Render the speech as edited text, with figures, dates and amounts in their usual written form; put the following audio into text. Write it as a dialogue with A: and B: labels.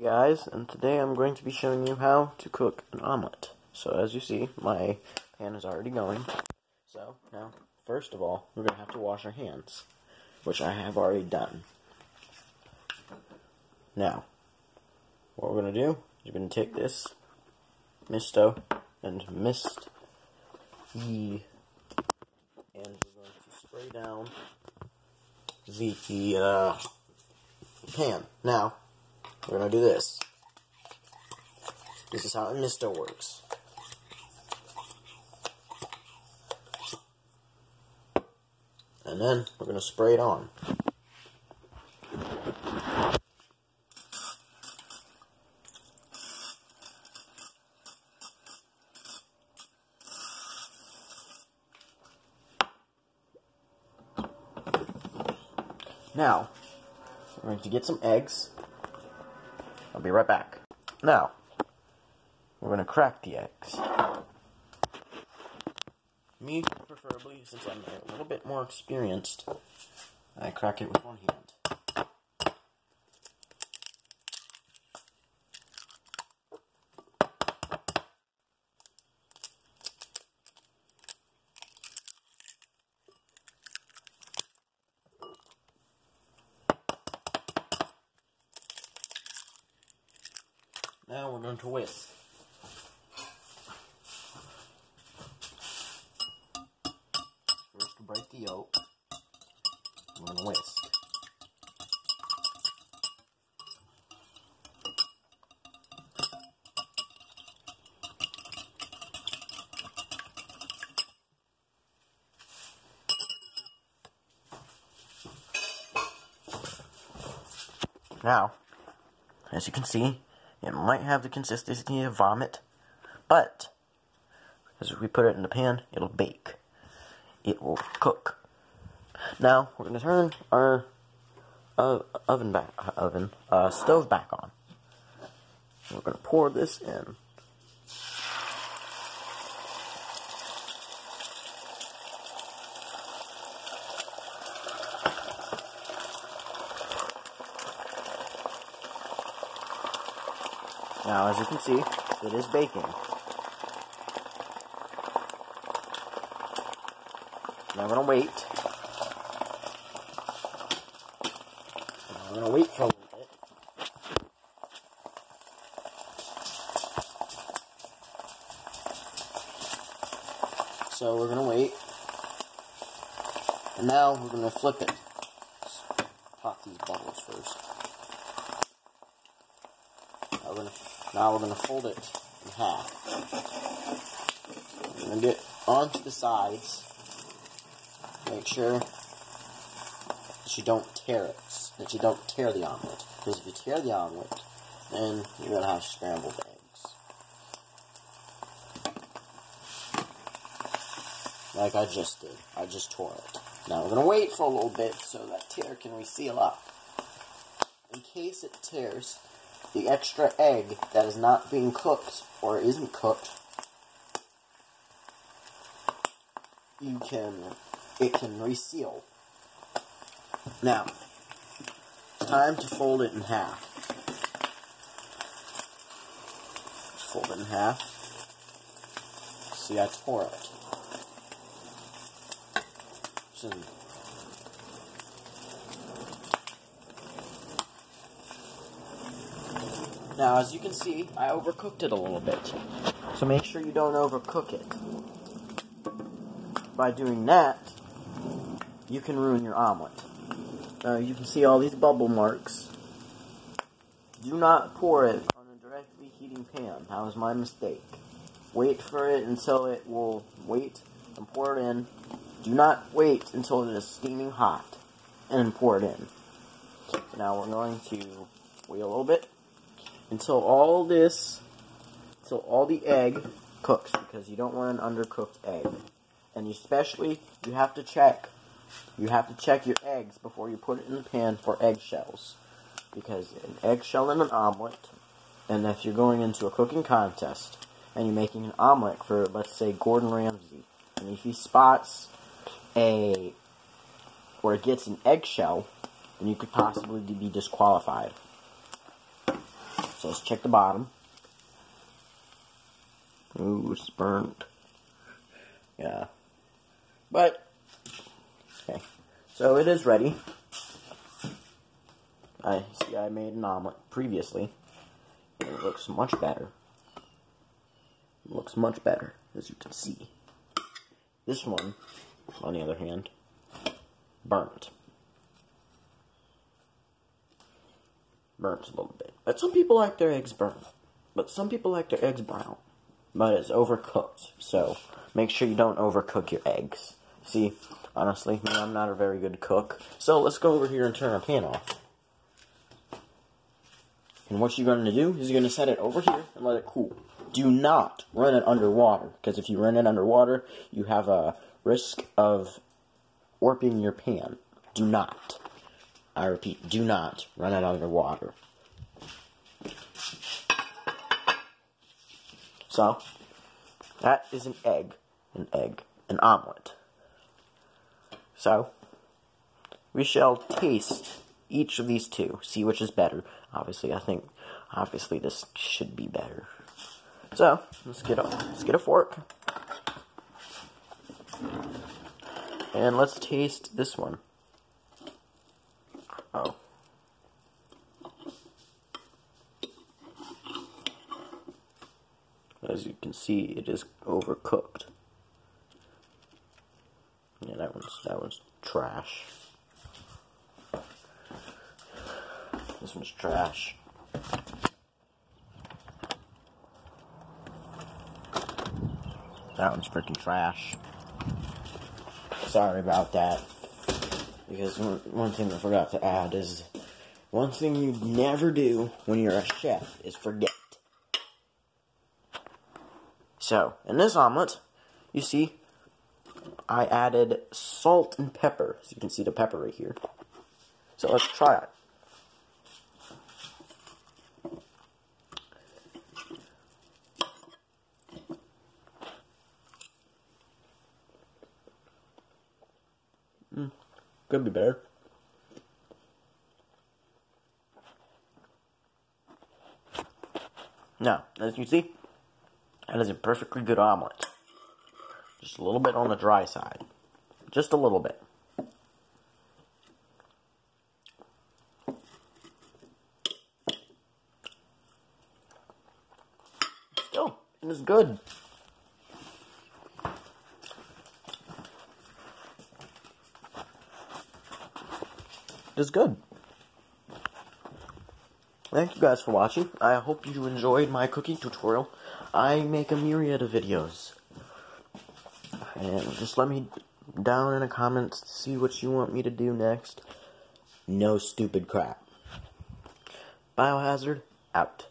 A: Hey guys, and today I'm going to be showing you how to cook an omelet. So as you see, my pan is already going. So now, first of all, we're going to have to wash our hands, which I have already done. Now, what we're going to do is we're going to take this misto and mist and we're going to spray down the pan. Now, we're going to do this. This is how a misto works. And then we're going to spray it on. Now, we're going to get some eggs. I'll be right back. Now, we're going to crack the eggs. Me, preferably, since I'm a little bit more experienced, I crack it with one hand. Now we're going to whisk. First to break the yolk. I'm going to whisk. Now, as you can see, it might have the consistency of vomit, but as we put it in the pan, it'll bake. It will cook. Now we're going to turn our stove back on. We're going to pour this in. Now, as you can see, it is baking. Now I'm going to wait. I'm going to wait for a little bit. So we're going to wait. And now we're going to flip it. Pop these bubbles first. Now we're going to fold it in half. We're going to get onto the sides. Make sure that you don't tear it. That you don't tear the omelet. Because if you tear the omelet, then you're going to have scrambled eggs. Like I just did. I just tore it. Now we're going to wait for a little bit so that tear can reseal up. In case it tears, the extra egg that is not being cooked or isn't cooked, it can reseal. Now, it's time to fold it in half. Just fold it in half. See, I tore it. Now, as you can see, I overcooked it a little bit. So make sure you don't overcook it. By doing that, you can ruin your omelet. You can see all these bubble marks. Do not pour it on a directly heating pan. That was my mistake. Wait for it until it will wait and pour it in. Do not wait until it is steaming hot and pour it in. So now we're going to wait a little bit until all the egg cooks, because you don't want an undercooked egg. And especially, you have to check your eggs before you put it in the pan for eggshells. Because an eggshell in an omelet, and if you're going into a cooking contest, and you're making an omelet for, let's say, Gordon Ramsay, and if he spots where it gets an eggshell, then you could possibly be disqualified. So let's check the bottom. Ooh, it's burnt. Yeah. But, okay. So it is ready. I made an omelet previously. And it looks much better. It looks much better, as you can see. This one, on the other hand, burnt. Burnt a little bit. But some people like their eggs burnt. But some people like their eggs brown. But it's overcooked. So make sure you don't overcook your eggs. See, honestly, I'm not a very good cook. So let's go over here and turn our pan off. And what you're going to do is you're going to set it over here and let it cool. Do not run it underwater. Because if you run it underwater, you have a risk of warping your pan. Do not. I repeat, do not run it underwater. So, that is an an omelet. So, we shall taste each of these two, see which is better. Obviously this should be better. So, let's get a fork. And let's taste this one. Oh. As you can see, it is overcooked. Yeah, that one's trash. This one's trash. That one's freaking trash. Sorry about that. Because one thing I forgot to add is, one thing you never do when you're a chef is forget. So, in this omelet, you see, I added salt and pepper. So you can see the pepper right here. So let's try it. Could be better. Now, as you see, that is a perfectly good omelet. Just a little bit on the dry side. Just a little bit. Still, it is good. It is good. Thank you guys for watching. I hope you enjoyed my cooking tutorial. I make a myriad of videos. And just let me down in the comments to see what you want me to do next. No stupid crap. Biohazard, out.